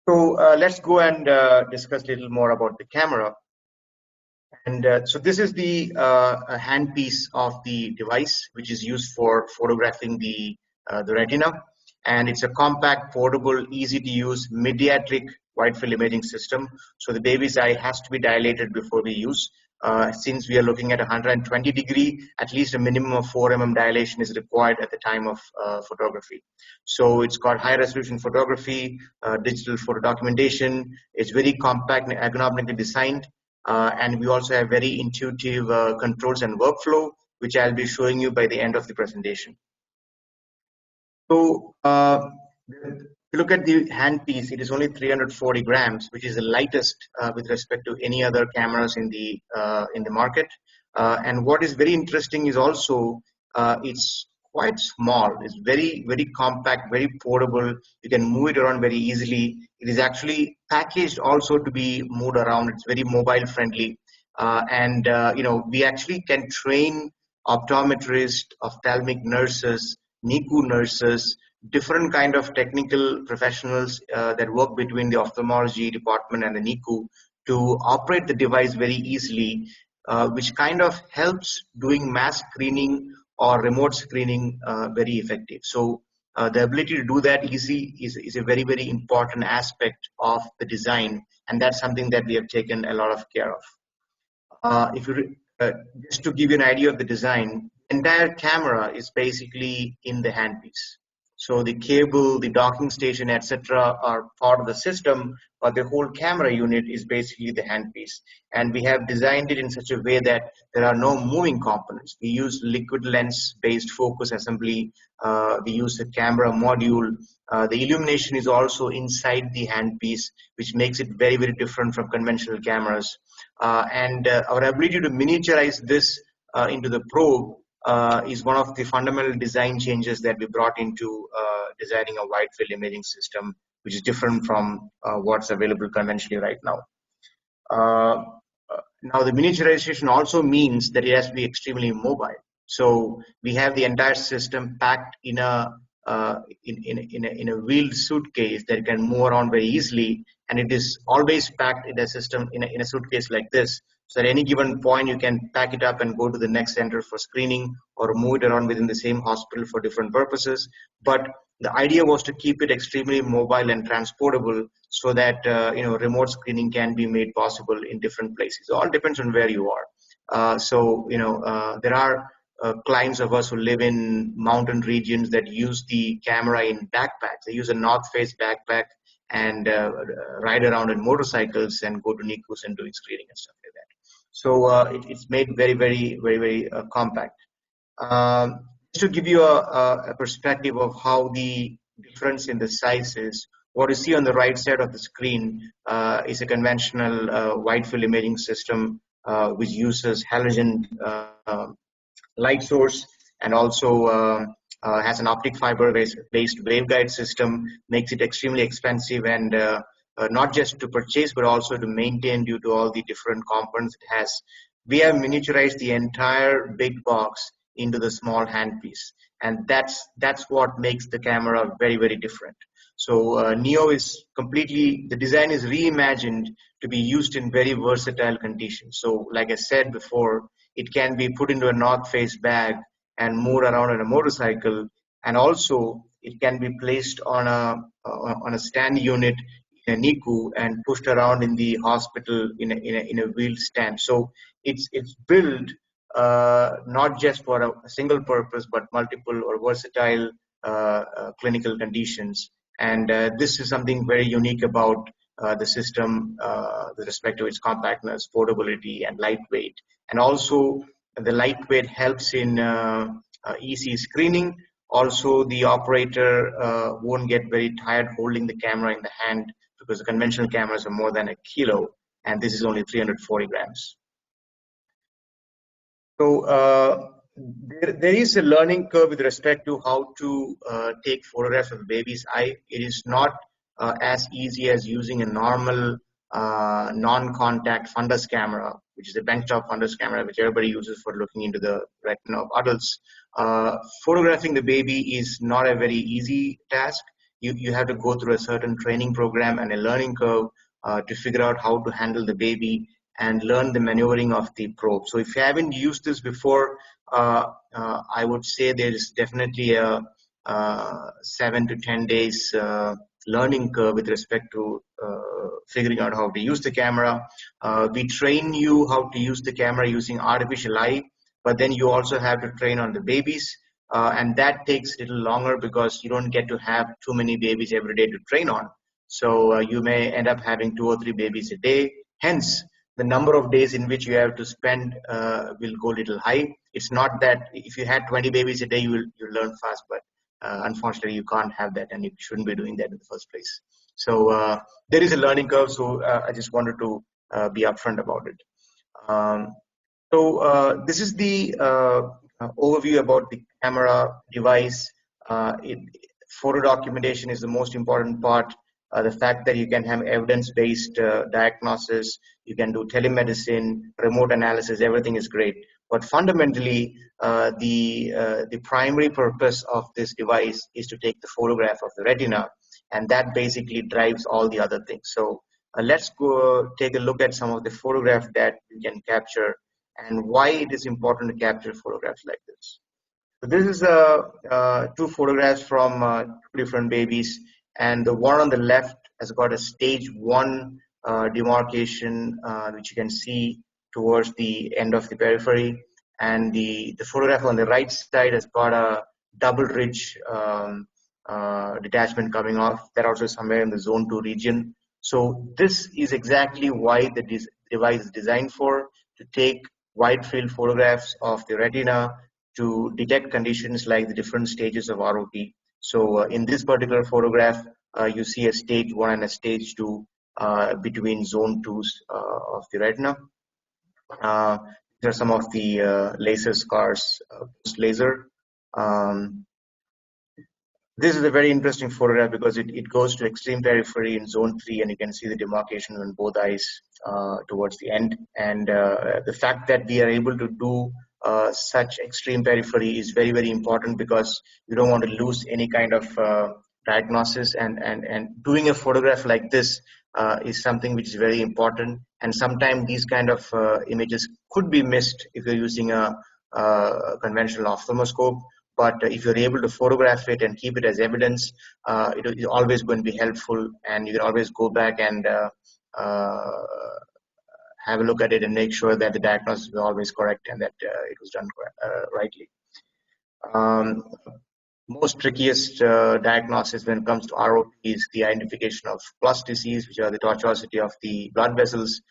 So let's go and discuss a little more about the camera. And so this is the handpiece of the device, which is used for photographing the retina. And it's a compact, portable, easy to use, pediatric wide field imaging system. So the baby's eye has to be dilated before we use. Since we are looking at 120 degree, at least a minimum of 4 mm dilation is required at the time of photography. So it's got high resolution photography, digital photo documentation. It's very compact and ergonomically designed. And we also have very intuitive controls and workflow, which I'll be showing you by the end of the presentation. So if you look at the handpiece, it is only 340 grams, which is the lightest with respect to any other cameras in the market. And what is very interesting is also it's quite small. It's very, very compact, very portable. You can move it around very easily. It is actually packaged also to be moved around. It's very mobile friendly. You know, we actually can train optometrists, ophthalmic nurses, NICU nurses, different kind of technical professionals that work between the ophthalmology department and the NICU to operate the device very easily, which kind of helps doing mass screening or remote screening very effective. So the ability to do that easy is a very, very important aspect of the design, and that's something that we have taken a lot of care of. Just to give you an idea of the design, entire camera is basically in the handpiece. So the cable, the docking station, etc., are part of the system, but the whole camera unit is basically the handpiece. And we have designed it in such a way that there are no moving components. We use liquid lens-based focus assembly. We use a camera module. The illumination is also inside the handpiece, which makes it very, very different from conventional cameras. Our ability to miniaturize this into the probe is one of the fundamental design changes that we brought into designing a wide field imaging system, which is different from what's available conventionally right now. Now the miniaturization also means that it has to be extremely mobile. So we have the entire system packed in a wheeled suitcase that can move around very easily, and it is always packed in a system in a suitcase like this. So at any given point, you can pack it up and go to the next center for screening or move it around within the same hospital for different purposes. But the idea was to keep it extremely mobile and transportable so that you know, remote screening can be made possible in different places. It all depends on where you are. So you know, there are clients of us who live in mountain regions that use the camera in backpacks. They use a north face backpack and ride around in motorcycles and go to NICUs and doing screening and stuff like that. So it's made very, very, very, very compact. Just to give you a perspective of how the difference in the size is, what you see on the right side of the screen is a conventional wide field imaging system which uses halogen light source and also has an optic fiber based waveguide system, makes it extremely expensive and not just to purchase but also to maintain due to all the different components it has. We have miniaturized the entire big box into the small handpiece, and that's what makes the camera very, very different. So Neo is completely, the design is reimagined to be used in very versatile conditions. So like I said before, it can be put into a north face bag and moved around on a motorcycle, and also it can be placed on a stand unit in a NICU and pushed around in the hospital in a wheeled stand. So it's built not just for a single purpose but multiple or versatile clinical conditions. And this is something very unique about the system with respect to its compactness, portability, and lightweight. And also the lightweight helps in EC screening. Also the operator won't get very tired holding the camera in the hand because the conventional cameras are more than 1 kilo and this is only 340 grams. So there is a learning curve with respect to how to take photographs of a baby's eye. It is not as easy as using a normal non-contact fundus camera, which is a benchtop fundus camera, which everybody uses for looking into the retina of adults. Photographing the baby is not a very easy task. you have to go through a certain training program and a learning curve to figure out how to handle the baby and learn the maneuvering of the probe. So if you haven't used this before, I would say there is definitely a 7 to 10 days learning curve with respect to figuring out how to use the camera. We train you how to use the camera using artificial eye, but then you also have to train on the babies, and that takes a little longer because you don't get to have too many babies every day to train on. So you may end up having 2 or 3 babies a day. Hence, the number of days in which you have to spend will go a little high. It's not that if you had 20 babies a day, you'll learn fast, but unfortunately, you can't have that, and you shouldn't be doing that in the first place. So there is a learning curve, so I just wanted to be upfront about it. This is the overview about the camera device. Photo documentation is the most important part. The fact that you can have evidence-based diagnosis, you can do telemedicine, remote analysis, everything is great. But fundamentally, the primary purpose of this device is to take the photograph of the retina, and that basically drives all the other things. So let's go take a look at some of the photographs that you can capture and why it is important to capture photographs like this. So this is 2 photographs from 2 different babies, and the one on the left has got a stage 1 demarcation, which you can see towards the end of the periphery, and the photograph on the right side has got a double ridge detachment coming off. That also is somewhere in the zone 2 region. So this is exactly why the device is designed for, to take wide field photographs of the retina to detect conditions like the different stages of ROP. So in this particular photograph, you see a stage 1 and a stage 2 between zone 2s of the retina. There are some of the laser scars post-laser. This is a very interesting photograph because it goes to extreme periphery in zone 3, and you can see the demarcation on both eyes towards the end. And the fact that we are able to do such extreme periphery is very, very important because you don't want to lose any kind of diagnosis, and doing a photograph like this is something which is very important. And sometimes these kind of images could be missed if you're using a conventional ophthalmoscope. But if you're able to photograph it and keep it as evidence, it is always going to be helpful, and you can always go back and have a look at it and make sure that the diagnosis was always correct and that it was done rightly. Most trickiest diagnosis when it comes to ROP is the identification of plus disease, which are the tortuosity of the blood vessels.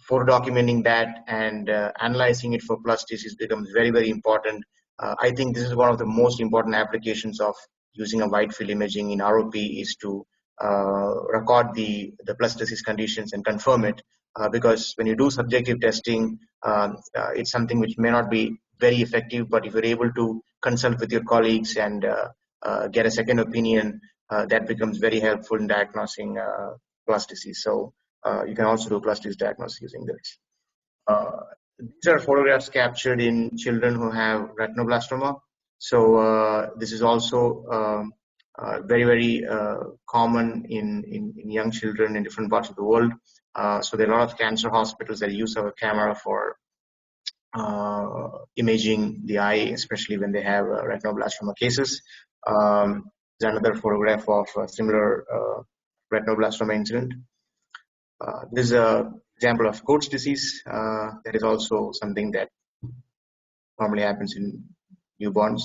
Photo documenting that and analyzing it for plus disease becomes very, very important. I think this is one of the most important applications of using a wide field imaging in ROP, is to record the plus disease conditions and confirm it, because when you do subjective testing, it's something which may not be very effective, but if you're able to consult with your colleagues and get a second opinion, that becomes very helpful in diagnosing plus disease. So you can also do plus disease diagnosis using this. These are photographs captured in children who have retinoblastoma. So this is also very, very common in young children in different parts of the world. So there are a lot of cancer hospitals that use our camera for imaging the eye, especially when they have retinoblastoma cases. There's another photograph of a similar retinoblastoma incident. This is an example of Coats disease. That is also something that normally happens in newborns.